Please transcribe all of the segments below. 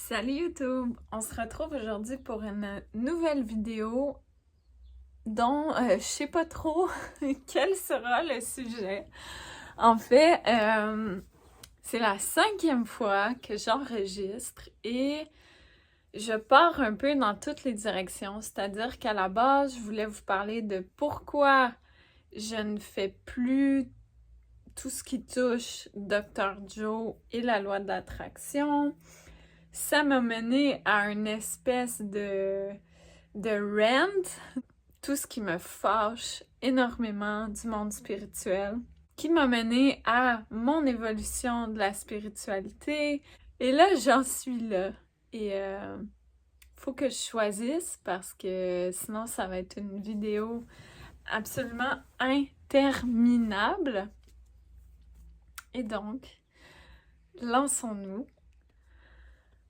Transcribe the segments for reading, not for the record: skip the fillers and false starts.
Salut YouTube! On se retrouve aujourd'hui pour une nouvelle vidéo dont je sais pas trop quel sera le sujet. En fait, c'est la 5e fois que j'enregistre et je pars un peu dans toutes les directions. C'est-à-dire qu'à la base, je voulais vous parler de pourquoi je ne fais plus tout ce qui touche Dr. Joe et la loi de l'attraction. Ça m'a mené à une espèce de rant, tout ce qui me fâche énormément du monde spirituel, qui m'a mené à mon évolution de la spiritualité. Et là, j'en suis là. Et faut que je choisisse parce que sinon, ça va être une vidéo absolument interminable. Et donc, lançons-nous.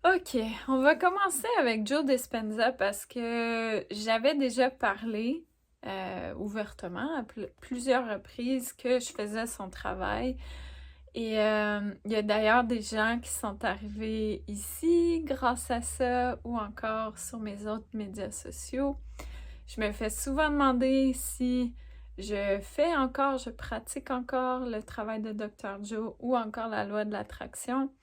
Ok, on va commencer avec Joe Dispenza parce que j'avais déjà parlé ouvertement à plusieurs reprises que je faisais son travail. Et il y a d'ailleurs des gens qui sont arrivés ici grâce à ça ou encore sur mes autres médias sociaux. Je me fais souvent demander si je pratique encore le travail de Dr. Joe ou encore la loi de l'attraction.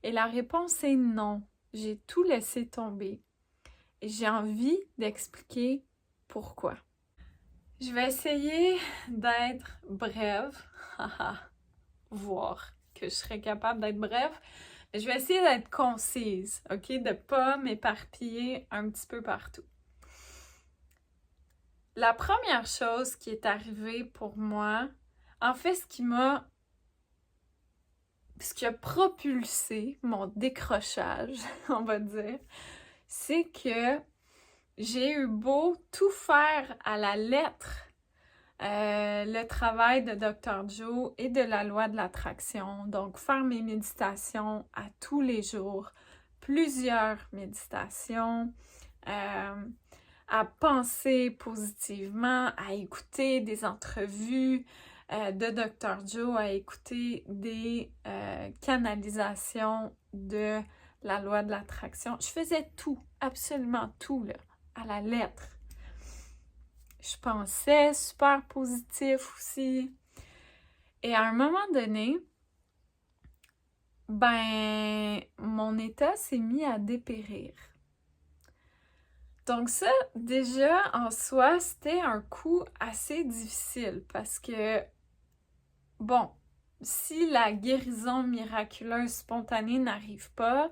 Et la réponse est non. J'ai tout laissé tomber. Et j'ai envie d'expliquer pourquoi. Je vais essayer d'être brève. Voir que je serais capable d'être brève. Mais je vais essayer d'être concise, ok? De ne pas m'éparpiller un petit peu partout. La première chose qui est arrivée pour moi, en fait, ce qui a propulsé mon décrochage, on va dire, c'est que j'ai eu beau tout faire à la lettre, le travail de Dr. Joe et de la loi de l'attraction, donc faire mes méditations à tous les jours, plusieurs méditations, à penser positivement, à écouter des entrevues, de Dr. Joe, à écouter des canalisations de la loi de l'attraction. Je faisais tout, absolument tout, là, à la lettre. Je pensais super positif aussi. Et à un moment donné, mon état s'est mis à dépérir. Donc ça, déjà, en soi, c'était un coup assez difficile parce que bon, si la guérison miraculeuse spontanée n'arrive pas,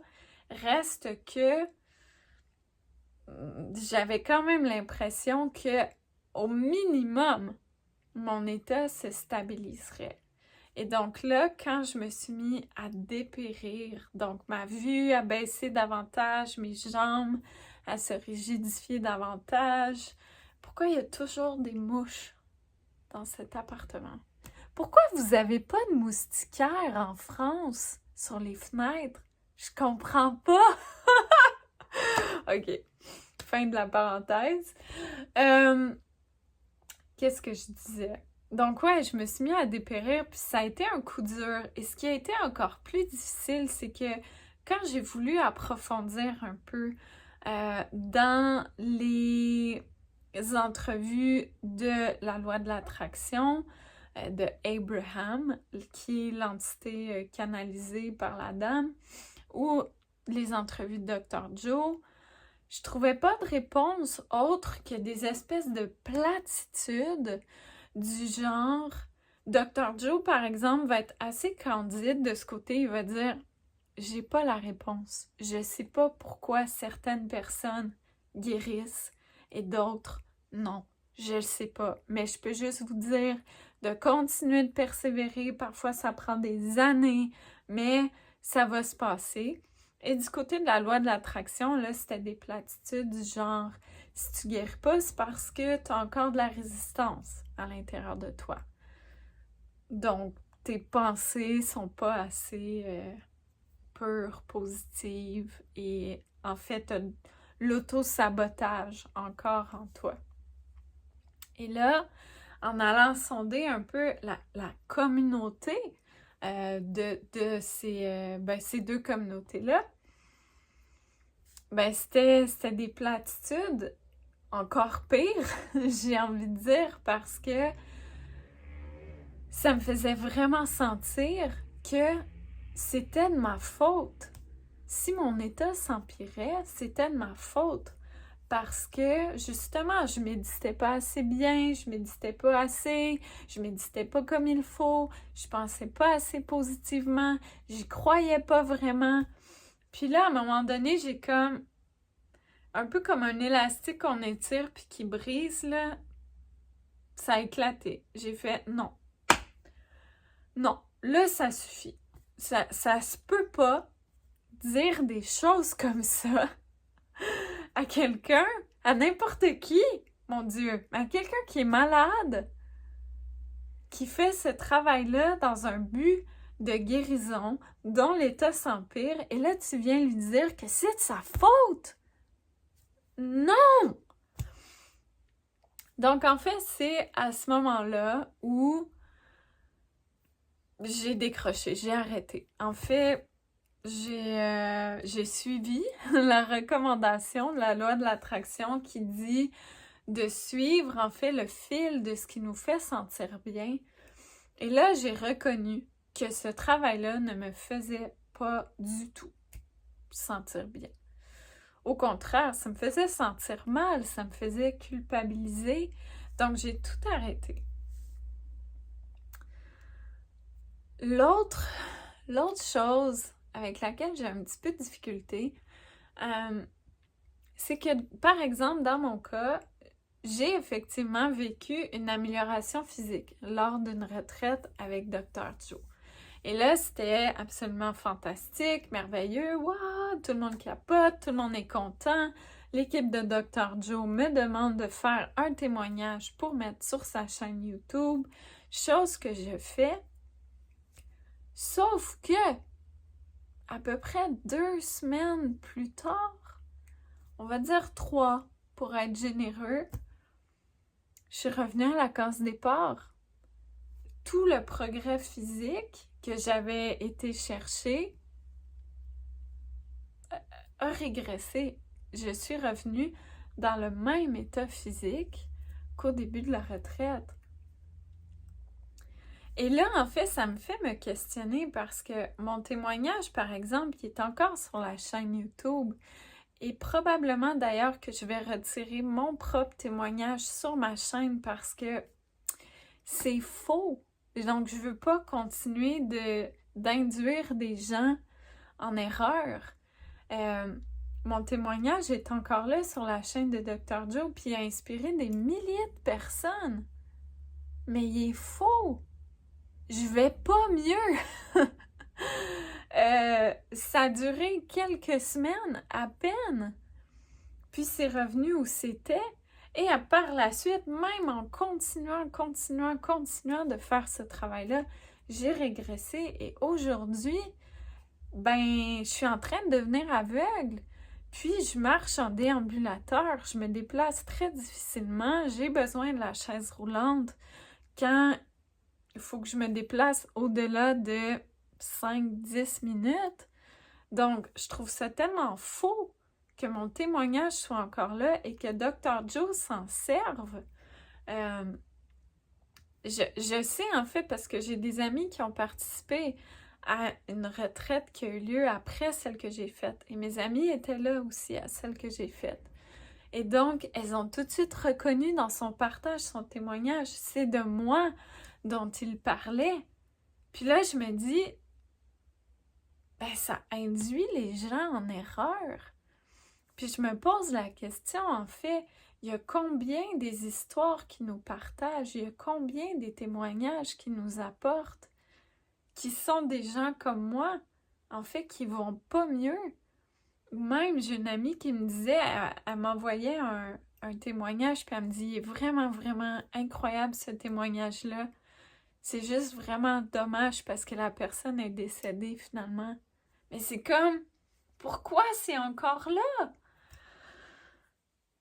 reste que j'avais quand même l'impression que, au minimum, mon état se stabiliserait. Et donc là, quand je me suis mis à dépérir, donc ma vue a baissé davantage, mes jambes à se rigidifier davantage. Pourquoi il y a toujours des mouches dans cet appartement? Pourquoi vous avez pas de moustiquaires en France sur les fenêtres? Je comprends pas! Ok, fin de la parenthèse. Qu'est-ce que je disais? Donc ouais, je me suis mis à dépérir, puis ça a été un coup dur. Et ce qui a été encore plus difficile, c'est que quand j'ai voulu approfondir un peu dans les entrevues de la loi de l'attraction, de Abraham, qui est l'entité canalisée par la dame, ou les entrevues de Dr. Joe, je trouvais pas de réponse autre que des espèces de platitudes du genre Dr. Joe, par exemple, va être assez candide de ce côté, il va dire « J'ai pas la réponse. Je sais pas pourquoi certaines personnes guérissent et d'autres non. Je le sais pas. Mais je peux juste vous dire de continuer de persévérer. Parfois, ça prend des années, mais ça va se passer. » Et du côté de la loi de l'attraction, là, c'était des platitudes du genre « Si tu guéris pas, c'est parce que tu as encore de la résistance à l'intérieur de toi. Donc, tes pensées sont pas assez pures, positives et en fait, tu as l'auto-sabotage encore en toi. » Et là, en allant sonder un peu la communauté de ces deux communautés-là, ben c'était des platitudes encore pires, j'ai envie de dire, parce que ça me faisait vraiment sentir que c'était de ma faute. Si mon état s'empirait, c'était de ma faute. Parce que, justement, je méditais pas assez bien, je méditais pas assez, je méditais pas comme il faut, je pensais pas assez positivement, j'y croyais pas vraiment. Puis là, à un moment donné, j'ai comme, un peu comme un élastique qu'on étire puis qui brise, là, ça a éclaté. J'ai fait, non. Non, là, ça suffit. Ça se peut pas dire des choses comme ça à quelqu'un, à n'importe qui, mon Dieu, à quelqu'un qui est malade, qui fait ce travail-là dans un but de guérison, dont l'état s'empire, et là, tu viens lui dire que c'est de sa faute. Non! Donc, en fait, c'est à ce moment-là où j'ai décroché, j'ai arrêté. En fait, j'ai suivi la recommandation de la loi de l'attraction qui dit de suivre en fait le fil de ce qui nous fait sentir bien. Et là, j'ai reconnu que ce travail-là ne me faisait pas du tout sentir bien. Au contraire, ça me faisait sentir mal, ça me faisait culpabiliser. Donc, j'ai tout arrêté. L'autre chose avec laquelle j'ai un petit peu de difficulté, c'est que, par exemple, dans mon cas, j'ai effectivement vécu une amélioration physique lors d'une retraite avec Dr. Joe. Et là, c'était absolument fantastique, merveilleux, waouh, tout le monde capote, tout le monde est content. L'équipe de Dr. Joe me demande de faire un témoignage pour mettre sur sa chaîne YouTube, chose que je fais. Sauf que, à peu près 2 semaines plus tard, on va dire 3 pour être généreux, je suis revenue à la case départ. Tout le progrès physique que j'avais été chercher a régressé. Je suis revenue dans le même état physique qu'au début de la retraite. Et là, en fait, ça me fait me questionner parce que mon témoignage, par exemple, qui est encore sur la chaîne YouTube, et probablement d'ailleurs que je vais retirer mon propre témoignage sur ma chaîne parce que c'est faux. Donc, je veux pas continuer d'induire des gens en erreur. Mon témoignage est encore là sur la chaîne de Dr. Joe, puis il a inspiré des milliers de personnes. Mais il est faux. Je vais pas mieux. Ça a duré quelques semaines à peine. Puis c'est revenu où c'était. Et par la suite, même en continuant de faire ce travail-là, j'ai régressé. Et aujourd'hui, ben, je suis en train de devenir aveugle. Puis je marche en déambulateur. Je me déplace très difficilement. J'ai besoin de la chaise roulante quand il faut que je me déplace au-delà de 5-10 minutes. Donc, je trouve ça tellement faux que mon témoignage soit encore là et que Dr. Joe s'en serve. Je sais en fait parce que j'ai des amis qui ont participé à une retraite qui a eu lieu après celle que j'ai faite. Et mes amis étaient là aussi à celle que j'ai faite. Et donc, elles ont tout de suite reconnu dans son partage, son témoignage, c'est de moi dont il parlait. Puis là, je me dis, ben ça induit les gens en erreur. Puis je me pose la question, en fait, il y a combien des histoires qui nous partagent, il y a combien des témoignages qui nous apportent, qui sont des gens comme moi, en fait, qui vont pas mieux. Ou même, j'ai une amie qui me disait, elle m'envoyait un témoignage, puis elle me dit, il est vraiment, vraiment incroyable ce témoignage-là. C'est juste vraiment dommage parce que la personne est décédée finalement. Mais c'est comme, pourquoi c'est encore là?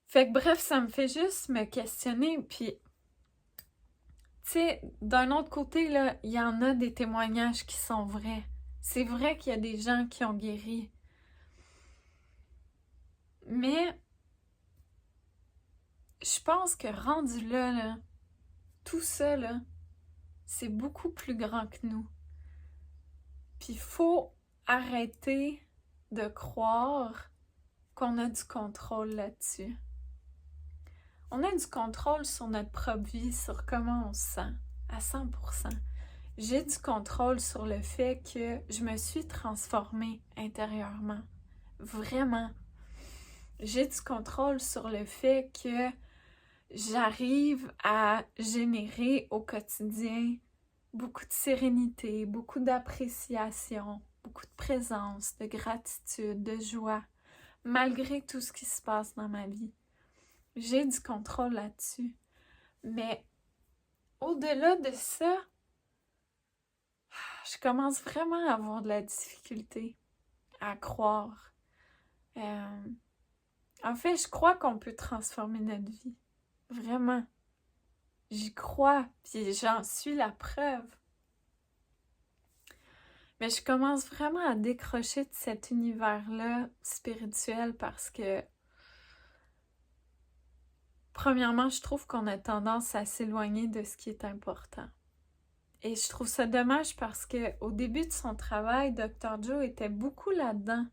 Fait que bref, ça me fait juste me questionner. Puis, tu sais, d'un autre côté, là, il y en a des témoignages qui sont vrais. C'est vrai qu'il y a des gens qui ont guéri. Mais je pense que rendu là, tout ça, là, c'est beaucoup plus grand que nous. Puis il faut arrêter de croire qu'on a du contrôle là-dessus. On a du contrôle sur notre propre vie, sur comment on se sent, à 100%. J'ai du contrôle sur le fait que je me suis transformée intérieurement. Vraiment. J'ai du contrôle sur le fait que j'arrive à générer au quotidien beaucoup de sérénité, beaucoup d'appréciation, beaucoup de présence, de gratitude, de joie, malgré tout ce qui se passe dans ma vie. J'ai du contrôle là-dessus. Mais au-delà de ça, je commence vraiment à avoir de la difficulté à croire. En fait, je crois qu'on peut transformer notre vie. Vraiment. J'y crois, puis j'en suis la preuve. Mais je commence vraiment à décrocher de cet univers-là spirituel parce que, premièrement, je trouve qu'on a tendance à s'éloigner de ce qui est important. Et je trouve ça dommage parce qu'au début de son travail, Dr. Joe était beaucoup là-dedans.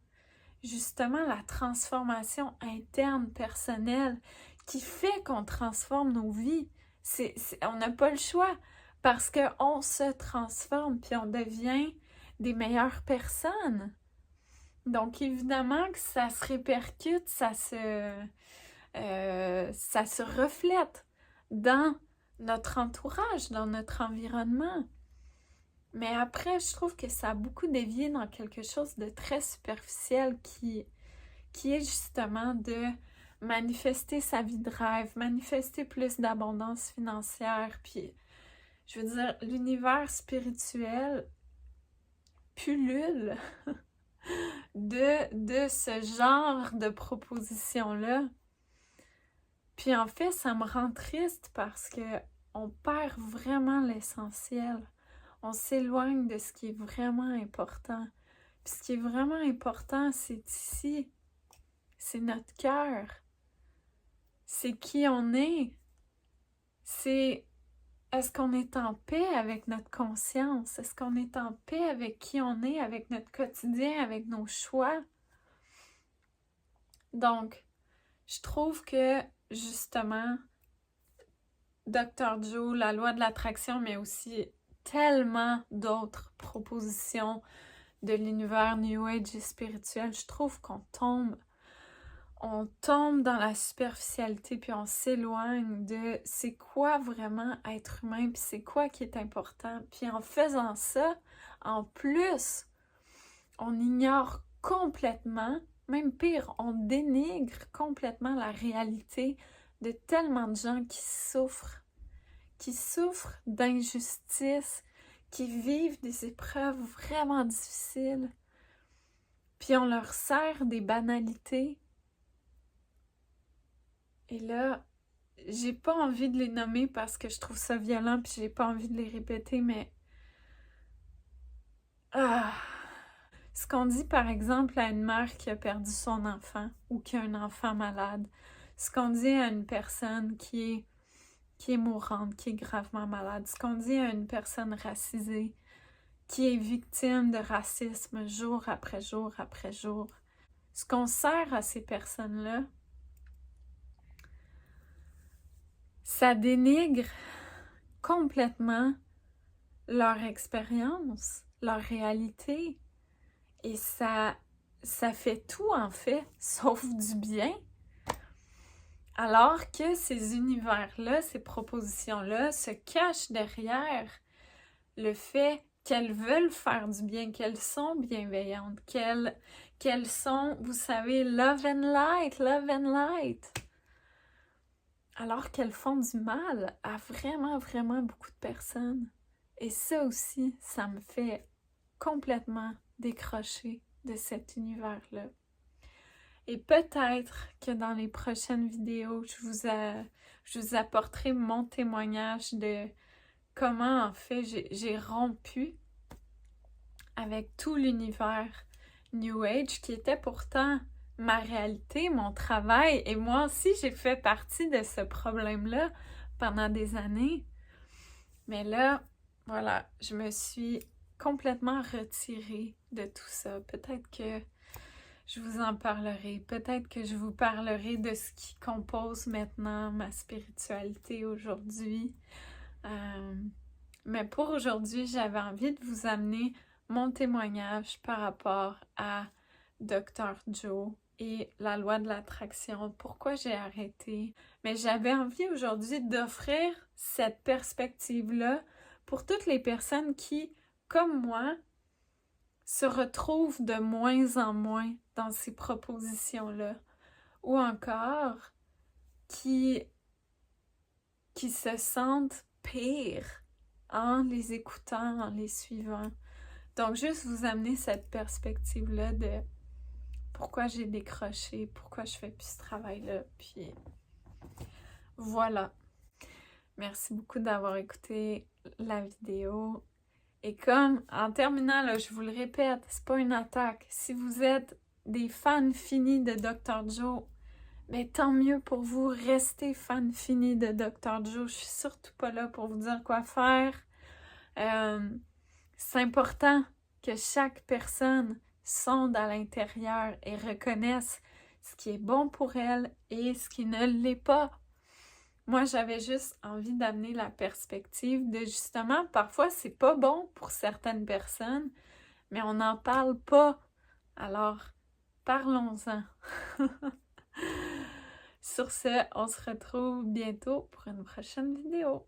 Justement, la transformation interne, personnelle, qui fait qu'on transforme nos vies. On n'a pas le choix parce qu'on se transforme puis on devient des meilleures personnes. Donc, évidemment que ça se répercute, ça se reflète dans notre entourage, dans notre environnement. Mais après, je trouve que ça a beaucoup dévié dans quelque chose de très superficiel qui est justement de manifester sa vie de rêve, manifester plus d'abondance financière. Puis, je veux dire, l'univers spirituel pullule de ce genre de propositions-là. Puis en fait, ça me rend triste parce que on perd vraiment l'essentiel. On s'éloigne de ce qui est vraiment important. Puis ce qui est vraiment important, c'est ici. C'est notre cœur. C'est qui on est. C'est est-ce qu'on est en paix avec notre conscience? Est-ce qu'on est en paix avec qui on est, avec notre quotidien, avec nos choix? Donc, je trouve que, justement, Dr. Joe, la loi de l'attraction, mais aussi tellement d'autres propositions de l'univers New Age et spirituel, je trouve qu'on tombe dans la superficialité puis on s'éloigne de c'est quoi vraiment être humain puis c'est quoi qui est important. Puis en faisant ça, en plus, on ignore complètement, même pire, on dénigre complètement la réalité de tellement de gens qui souffrent d'injustice, qui vivent des épreuves vraiment difficiles. Puis on leur sert des banalités. Et là, j'ai pas envie de les nommer parce que je trouve ça violent puis j'ai pas envie de les répéter, mais... Ce qu'on dit par exemple à une mère qui a perdu son enfant ou qui a un enfant malade, ce qu'on dit à une personne qui est mourante, qui est gravement malade, ce qu'on dit à une personne racisée, qui est victime de racisme jour après jour après jour, ce qu'on sert à ces personnes-là, ça dénigre complètement leur expérience, leur réalité. Et ça fait tout, en fait, sauf du bien. Alors que ces univers-là, ces propositions-là se cachent derrière le fait qu'elles veulent faire du bien, qu'elles sont bienveillantes, qu'elles sont, vous savez, love and light. Alors qu'elles font du mal à vraiment, vraiment beaucoup de personnes. Et ça aussi, ça me fait complètement décrocher de cet univers-là. Et peut-être que dans les prochaines vidéos, je vous apporterai mon témoignage de comment, en fait, j'ai rompu avec tout l'univers New Age qui était pourtant ma réalité, mon travail. Et moi aussi, j'ai fait partie de ce problème-là pendant des années. Mais là, voilà, je me suis complètement retirée de tout ça. Peut-être que je vous en parlerai. Peut-être que je vous parlerai de ce qui compose maintenant ma spiritualité aujourd'hui. Mais pour aujourd'hui, j'avais envie de vous amener mon témoignage par rapport à Dr. Joe et la loi de l'attraction, pourquoi j'ai arrêté. Mais j'avais envie aujourd'hui d'offrir cette perspective-là pour toutes les personnes qui, comme moi, se retrouvent de moins en moins dans ces propositions-là, ou encore qui se sentent pire en les écoutant, en les suivant. Donc, juste vous amener cette perspective-là de pourquoi j'ai décroché, pourquoi je fais plus ce travail-là, puis voilà. Merci beaucoup d'avoir écouté la vidéo. Et comme, en terminant, là, je vous le répète, c'est pas une attaque. Si vous êtes des fans finis de Dr. Joe, mais tant mieux pour vous, restez fan finis de Dr. Joe. Je suis surtout pas là pour vous dire quoi faire. C'est important que chaque personne sonde à l'intérieur et reconnaisse ce qui est bon pour elle et ce qui ne l'est pas. Moi, j'avais juste envie d'amener la perspective de justement, parfois c'est pas bon pour certaines personnes, mais on n'en parle pas. Alors, parlons-en. Sur ce, on se retrouve bientôt pour une prochaine vidéo.